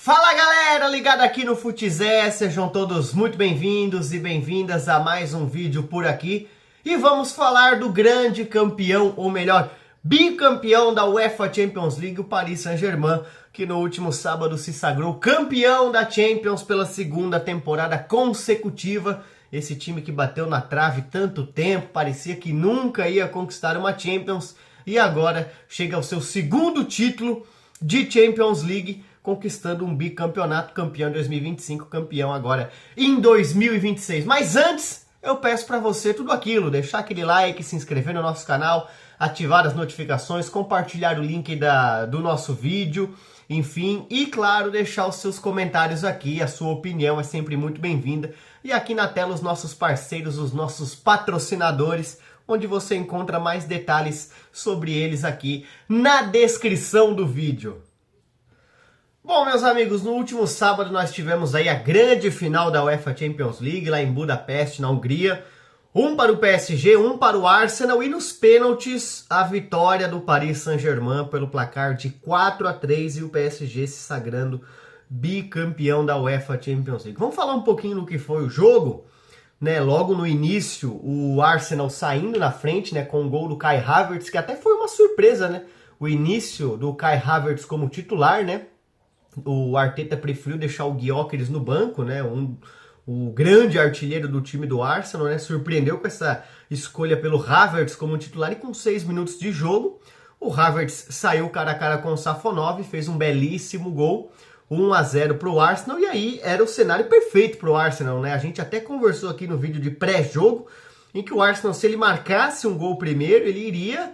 Fala galera, ligado aqui no Futizé, sejam todos muito bem-vindos e bem-vindas a mais um vídeo por aqui. E vamos falar do grande campeão, ou melhor, bicampeão da UEFA Champions League, o Paris Saint-Germain, que no último sábado se sagrou campeão da Champions pela segunda temporada consecutiva. Esse time que bateu na trave tanto tempo, parecia que nunca ia conquistar uma Champions, e agora chega ao seu segundo título de Champions League, conquistando um bicampeonato, campeão em 2025, campeão agora em 2026. Mas antes, eu peço para você tudo aquilo, deixar aquele like, se inscrever no nosso canal, ativar as notificações, compartilhar o link do nosso vídeo, enfim, e claro, deixar os seus comentários aqui, a sua opinião é sempre muito bem-vinda. E aqui na tela os nossos parceiros, os nossos patrocinadores, onde você encontra mais detalhes sobre eles aqui na descrição do vídeo. Bom, meus amigos, no último sábado nós tivemos aí a grande final da UEFA Champions League, lá em Budapeste, na Hungria. Um para o PSG, um para o Arsenal, e nos pênaltis a vitória do Paris Saint-Germain pelo placar de 4-3 e o PSG se sagrando bicampeão da UEFA Champions League. Vamos falar um pouquinho do que foi o jogo, né? Logo no início, o Arsenal saindo na frente, né, com o gol do Kai Havertz, que até foi uma surpresa, né? O início do Kai Havertz como titular, né? O Arteta preferiu deixar o Gyökeres no banco, né? O grande artilheiro do time do Arsenal, né? Surpreendeu com essa escolha pelo Havertz como titular, e com 6 minutos de jogo, o Havertz saiu cara a cara com o Safonov, fez um belíssimo gol, 1-0 para o Arsenal, e aí era o cenário perfeito para o Arsenal, né? A gente até conversou aqui no vídeo de pré-jogo, em que o Arsenal, se ele marcasse um gol primeiro, ele iria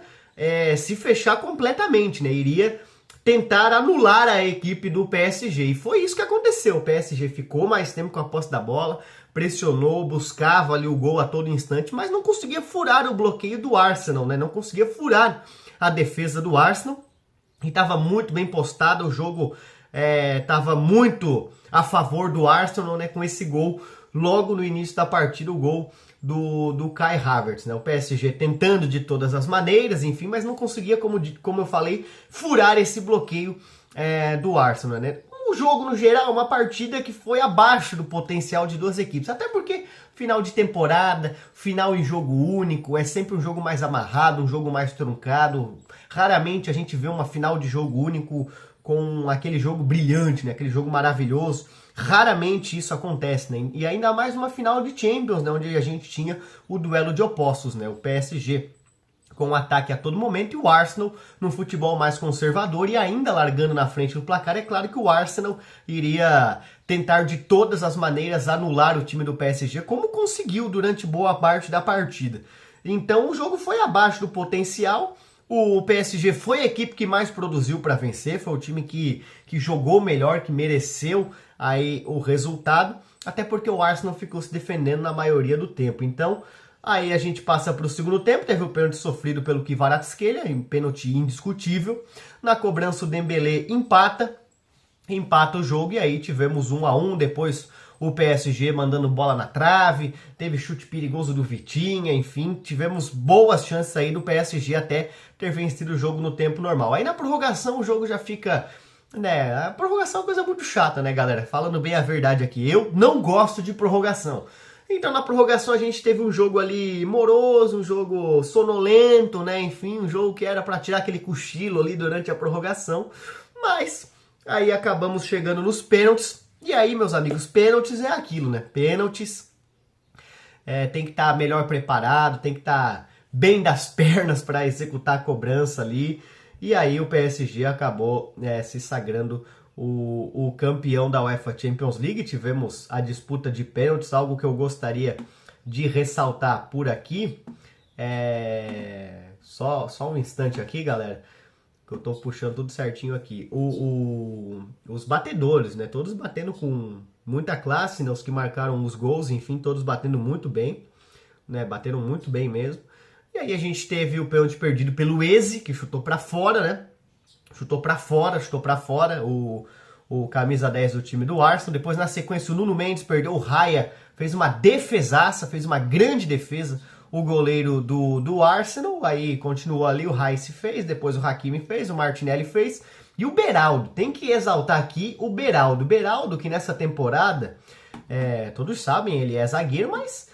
se fechar completamente, né? Iria tentar anular a equipe do PSG, e foi isso que aconteceu. O PSG ficou mais tempo com a posse da bola, pressionou, buscava ali o gol a todo instante, mas não conseguia furar o bloqueio do Arsenal, né? Não conseguia furar a defesa do Arsenal, e estava muito bem postado, o jogo estava muito a favor do Arsenal, né? Com esse gol logo no início da partida, o gol do Kai Havertz, né? O PSG tentando de todas as maneiras, enfim, mas não conseguia, como eu falei, furar esse bloqueio do Arsenal, né? O jogo, no geral, uma partida que foi abaixo do potencial de duas equipes, até porque final de temporada, final em jogo único, é sempre um jogo mais amarrado, um jogo mais truncado. Raramente a gente vê uma final de jogo único com aquele jogo brilhante, né? Aquele jogo maravilhoso. Raramente isso acontece, né? E ainda mais uma final de Champions, né? Onde a gente tinha o duelo de opostos, né? O PSG com o ataque a todo momento, e o Arsenal no futebol mais conservador, e ainda largando na frente do placar. É claro que o Arsenal iria tentar de todas as maneiras anular o time do PSG, como conseguiu durante boa parte da partida. Então o jogo foi abaixo do potencial. O PSG foi a equipe que mais produziu para vencer, foi o time que jogou melhor, que mereceu aí o resultado, até porque o Arsenal ficou se defendendo na maioria do tempo. Então, aí a gente passa para o segundo tempo, teve o pênalti sofrido pelo Kvaratskhelia, um pênalti indiscutível. Na cobrança o Dembélé empata o jogo, e aí tivemos 1-1, depois o PSG mandando bola na trave, teve chute perigoso do Vitinha, enfim, tivemos boas chances aí do PSG até ter vencido o jogo no tempo normal. Aí na prorrogação o jogo já fica, né, a prorrogação é uma coisa muito chata, né, galera? Falando bem a verdade aqui, eu não gosto de prorrogação. Então na prorrogação a gente teve um jogo ali moroso, um jogo sonolento, né, enfim, um jogo que era para tirar aquele cochilo ali durante a prorrogação, mas aí acabamos chegando nos pênaltis. E aí, meus amigos, pênaltis é aquilo, né? Pênaltis tem que estar melhor preparado, tem que estar bem das pernas para executar a cobrança ali. E aí o PSG acabou se sagrando o campeão da UEFA Champions League. Tivemos a disputa de pênaltis, algo que eu gostaria de ressaltar por aqui. Só um instante aqui, galera, que eu tô puxando tudo certinho aqui. Os batedores, né? Todos batendo com muita classe, né? Os que marcaram os gols, enfim, todos batendo muito bem, né? Bateram muito bem mesmo. E aí a gente teve o pênalti perdido pelo Eze, que chutou pra fora, né? Chutou pra fora o camisa 10 do time do Arsenal. Depois, na sequência, o Nuno Mendes perdeu, o Raya fez uma defesaça, fez uma grande defesa, o goleiro do Arsenal. Aí continuou ali, o Rice fez, depois o Hakimi fez, o Martinelli fez, E o Beraldo, tem que exaltar aqui o Beraldo. O Beraldo que nessa temporada, todos sabem, ele é zagueiro, mas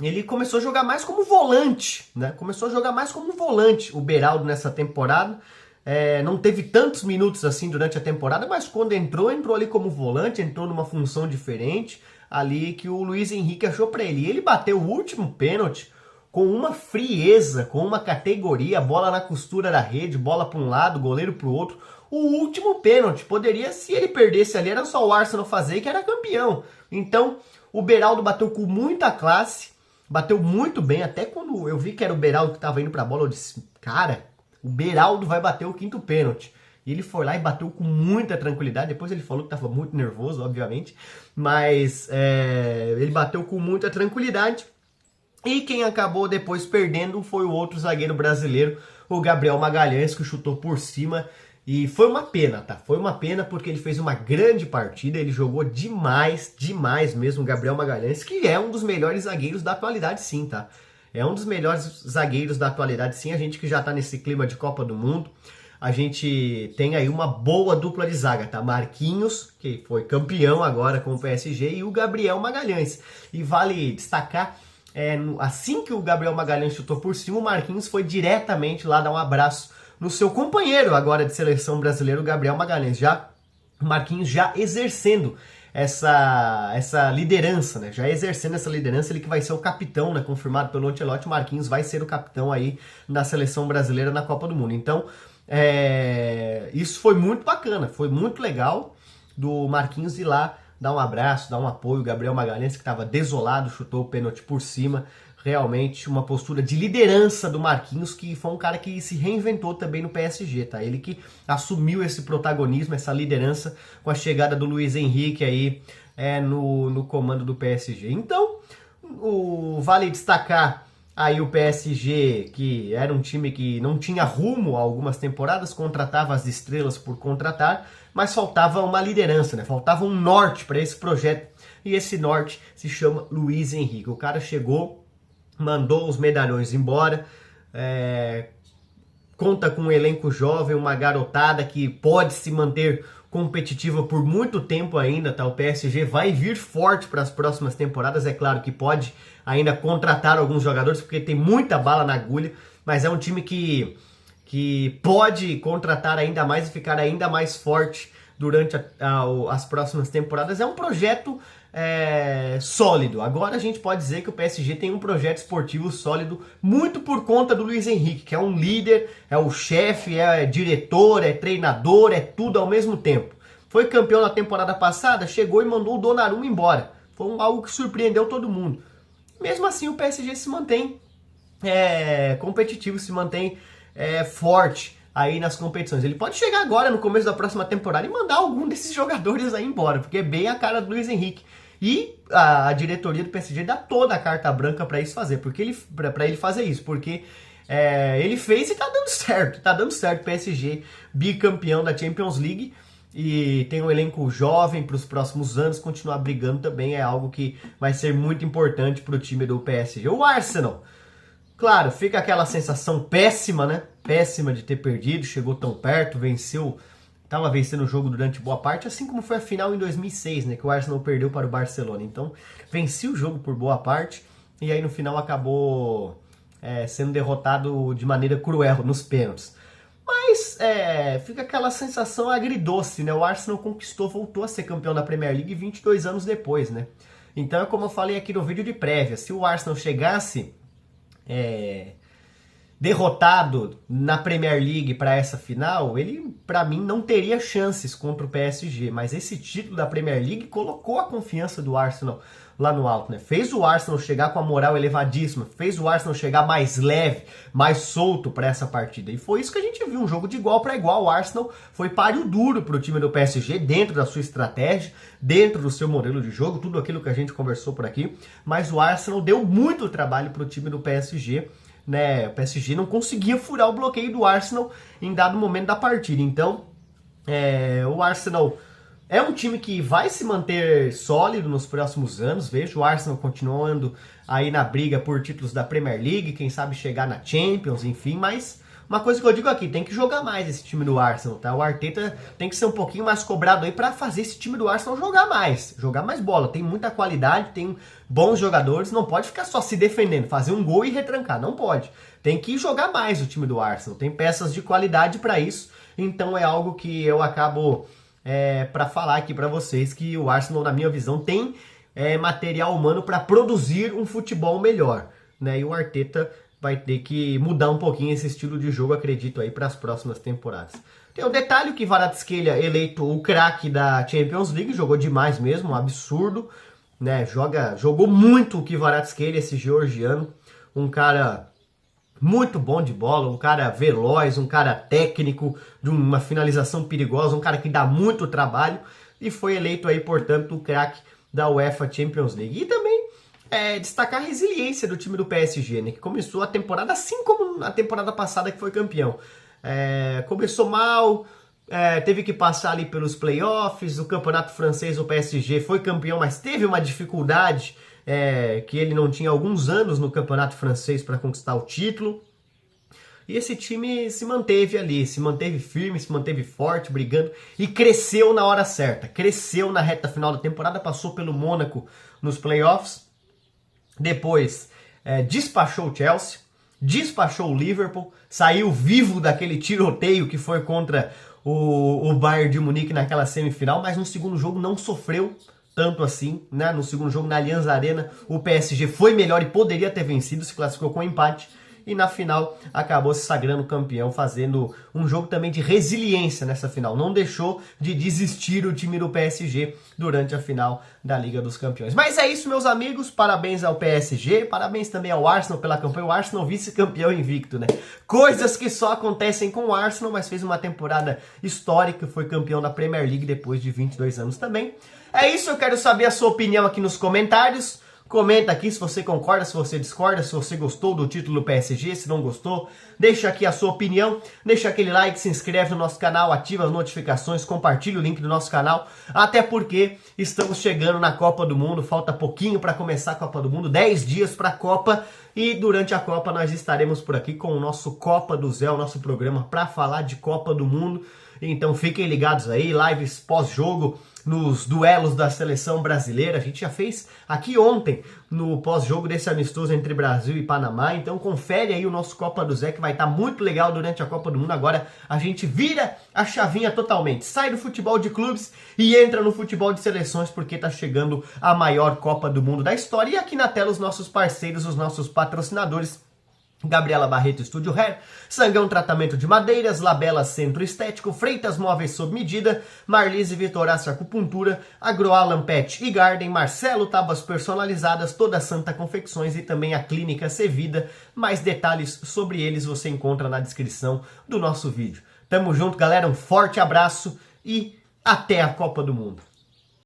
ele começou a jogar mais como volante, né? Começou a jogar mais como volante o Beraldo nessa temporada. Não teve tantos minutos assim durante a temporada, mas quando entrou ali como volante, entrou numa função diferente ali que o Luiz Henrique achou para ele. E ele bateu o último pênalti com uma frieza, com uma categoria, bola na costura da rede, bola para um lado, goleiro para o outro. O último pênalti, poderia, se ele perdesse ali, era só o Arsenal fazer que era campeão. Então, o Beraldo bateu com muita classe, bateu muito bem, até quando eu vi que era o Beraldo que estava indo para a bola, eu disse, cara, o Beraldo vai bater o quinto pênalti. E ele foi lá e bateu com muita tranquilidade. Depois ele falou que estava muito nervoso, obviamente, mas ele bateu com muita tranquilidade. E quem acabou depois perdendo foi o outro zagueiro brasileiro, o Gabriel Magalhães, que chutou por cima. E foi uma pena, tá? Foi uma pena porque ele fez uma grande partida, ele jogou demais, demais mesmo, o Gabriel Magalhães, que é um dos melhores zagueiros da atualidade sim, tá? É um dos melhores zagueiros da atualidade sim, a gente que já tá nesse clima de Copa do Mundo. A gente tem aí uma boa dupla de zaga, tá? Marquinhos, que foi campeão agora com o PSG, e o Gabriel Magalhães. E vale destacar, assim que o Gabriel Magalhães chutou por cima, o Marquinhos foi diretamente lá dar um abraço no seu companheiro agora de seleção brasileira, o Gabriel Magalhães. O Marquinhos já exercendo essa liderança, né? Já exercendo essa liderança, ele que vai ser o capitão, né? Confirmado pelo Ancelotti, o Marquinhos vai ser o capitão aí da seleção brasileira na Copa do Mundo. Então, isso foi muito bacana, foi muito legal do Marquinhos ir lá dar um abraço, dar um apoio. O Gabriel Magalhães, que estava desolado, chutou o pênalti por cima. Realmente uma postura de liderança do Marquinhos, que foi um cara que se reinventou também no PSG, tá? Ele que assumiu esse protagonismo, essa liderança com a chegada do Luiz Henrique aí no comando do PSG. Então, vale destacar aí o PSG, que era um time que não tinha rumo há algumas temporadas, contratava as estrelas por contratar, mas faltava uma liderança, né? Faltava um norte para esse projeto, e esse norte se chama Luiz Henrique. O cara chegou, mandou os medalhões embora, conta com um elenco jovem, uma garotada que pode se manter competitiva por muito tempo ainda, tá? O PSG vai vir forte para as próximas temporadas, é claro que pode ainda contratar alguns jogadores, porque tem muita bala na agulha, mas é um time que pode contratar ainda mais e ficar ainda mais forte durante as próximas temporadas. É um projeto sólido. Agora a gente pode dizer que o PSG tem um projeto esportivo sólido muito por conta do Luiz Henrique, que é um líder, é o chefe, é diretor, é treinador, é tudo ao mesmo tempo. Foi campeão na temporada passada, chegou e mandou o Donnarumma embora. Foi algo que surpreendeu todo mundo. Mesmo assim o PSG se mantém competitivo, se mantém forte aí nas competições. Ele pode chegar agora no começo da próxima temporada e mandar algum desses jogadores aí embora, porque é bem a cara do Luiz Henrique. E a diretoria do PSG dá toda a carta branca para ele fazer isso, porque ele fez e tá dando certo. O PSG bicampeão da Champions League e tem um elenco jovem para os próximos anos, continuar brigando também é algo que vai ser muito importante para o time do PSG. O Arsenal, claro, fica aquela sensação péssima, né? Péssima de ter perdido, chegou tão perto, estava vencendo o jogo durante boa parte, assim como foi a final em 2006, né, que o Arsenal perdeu para o Barcelona. Então, vencia o jogo por boa parte e aí no final acabou sendo derrotado de maneira cruel nos pênaltis. Mas fica aquela sensação agridoce, né? O Arsenal voltou a ser campeão da Premier League 22 anos depois, né? Então é como eu falei aqui no vídeo de prévia, se o Arsenal chegasse derrotado na Premier League para essa final, ele, para mim, não teria chances contra o PSG. Mas esse título da Premier League colocou a confiança do Arsenal lá no alto, né? Fez o Arsenal chegar com a moral elevadíssima, fez o Arsenal chegar mais leve, mais solto para essa partida. E foi isso que a gente viu, um jogo de igual para igual. O Arsenal foi páreo duro para o time do PSG, dentro da sua estratégia, dentro do seu modelo de jogo, tudo aquilo que a gente conversou por aqui. Mas o Arsenal deu muito trabalho para o time do PSG, né? O PSG não conseguia furar o bloqueio do Arsenal em dado momento da partida. Então, o Arsenal é um time que vai se manter sólido nos próximos anos. Vejo o Arsenal continuando aí na briga por títulos da Premier League, quem sabe chegar na Champions, enfim, mas Uma coisa que eu digo aqui, tem que jogar mais esse time do Arsenal, tá? O Arteta tem que ser um pouquinho mais cobrado aí pra fazer esse time do Arsenal jogar mais bola. Tem muita qualidade, tem bons jogadores, não pode ficar só se defendendo, fazer um gol e retrancar, não pode. Tem que jogar mais o time do Arsenal, tem peças de qualidade pra isso, então é algo que eu acabo pra falar aqui pra vocês, que o Arsenal, na minha visão, tem material humano pra produzir um futebol melhor, né? E o Arteta vai ter que mudar um pouquinho esse estilo de jogo, acredito, aí para as próximas temporadas. Tem o detalhe que Kvaratskhelia, eleito o craque da Champions League, jogou demais mesmo, um absurdo, né? Jogou muito o Kvaratskhelia, esse georgiano, um cara muito bom de bola, um cara veloz, um cara técnico, de uma finalização perigosa, um cara que dá muito trabalho, e foi eleito aí, portanto, o craque da UEFA Champions League. E também destacar a resiliência do time do PSG, né, que começou a temporada assim como a temporada passada que foi campeão. Começou mal, teve que passar ali pelos playoffs, o campeonato francês, o PSG foi campeão, mas teve uma dificuldade que ele não tinha alguns anos no campeonato francês para conquistar o título. E esse time se manteve ali, se manteve firme, se manteve forte, brigando e cresceu na hora certa. Cresceu na reta final da temporada, passou pelo Mônaco nos playoffs. Depois despachou o Chelsea, despachou o Liverpool, saiu vivo daquele tiroteio que foi contra o Bayern de Munique naquela semifinal, mas no segundo jogo não sofreu tanto assim, né? No segundo jogo na Allianz Arena o PSG foi melhor e poderia ter vencido, se classificou com empate. E na final acabou se sagrando campeão, fazendo um jogo também de resiliência nessa final. Não deixou de desistir o time do PSG durante a final da Liga dos Campeões. Mas é isso, meus amigos. Parabéns ao PSG, parabéns também ao Arsenal pela campanha. O Arsenal vice-campeão invicto, né? Coisas que só acontecem com o Arsenal, mas fez uma temporada histórica, foi campeão da Premier League depois de 22 anos também. É isso, eu quero saber a sua opinião aqui nos comentários. Comenta aqui se você concorda, se você discorda, se você gostou do título do PSG, se não gostou. Deixa aqui a sua opinião, deixa aquele like, se inscreve no nosso canal, ativa as notificações, compartilha o link do nosso canal. Até porque estamos chegando na Copa do Mundo, falta pouquinho para começar a Copa do Mundo, 10 dias para a Copa. E durante a Copa nós estaremos por aqui com o nosso Copa do Zé, o nosso programa para falar de Copa do Mundo. Então fiquem ligados aí, lives pós-jogo, nos duelos da seleção brasileira. A gente já fez aqui ontem, no pós-jogo desse amistoso entre Brasil e Panamá. Então confere aí o nosso Copa do Zé, que vai estar muito legal durante a Copa do Mundo. Agora a gente vira a chavinha totalmente. Sai do futebol de clubes e entra no futebol de seleções, porque tá chegando a maior Copa do Mundo da história. E aqui na tela os nossos parceiros, os nossos patrocinadores: Gabriela Barreto Estúdio Hair, Sangão Tratamento de Madeiras, Labela Centro Estético, Freitas Móveis sob medida, Marlise Vitoraço Acupuntura, Agroalan Pet e Garden, Marcelo Tábuas Personalizadas, Toda Santa Confecções e também a Clínica Sevida. Mais detalhes sobre eles você encontra na descrição do nosso vídeo. Tamo junto, galera, um forte abraço e até a Copa do Mundo.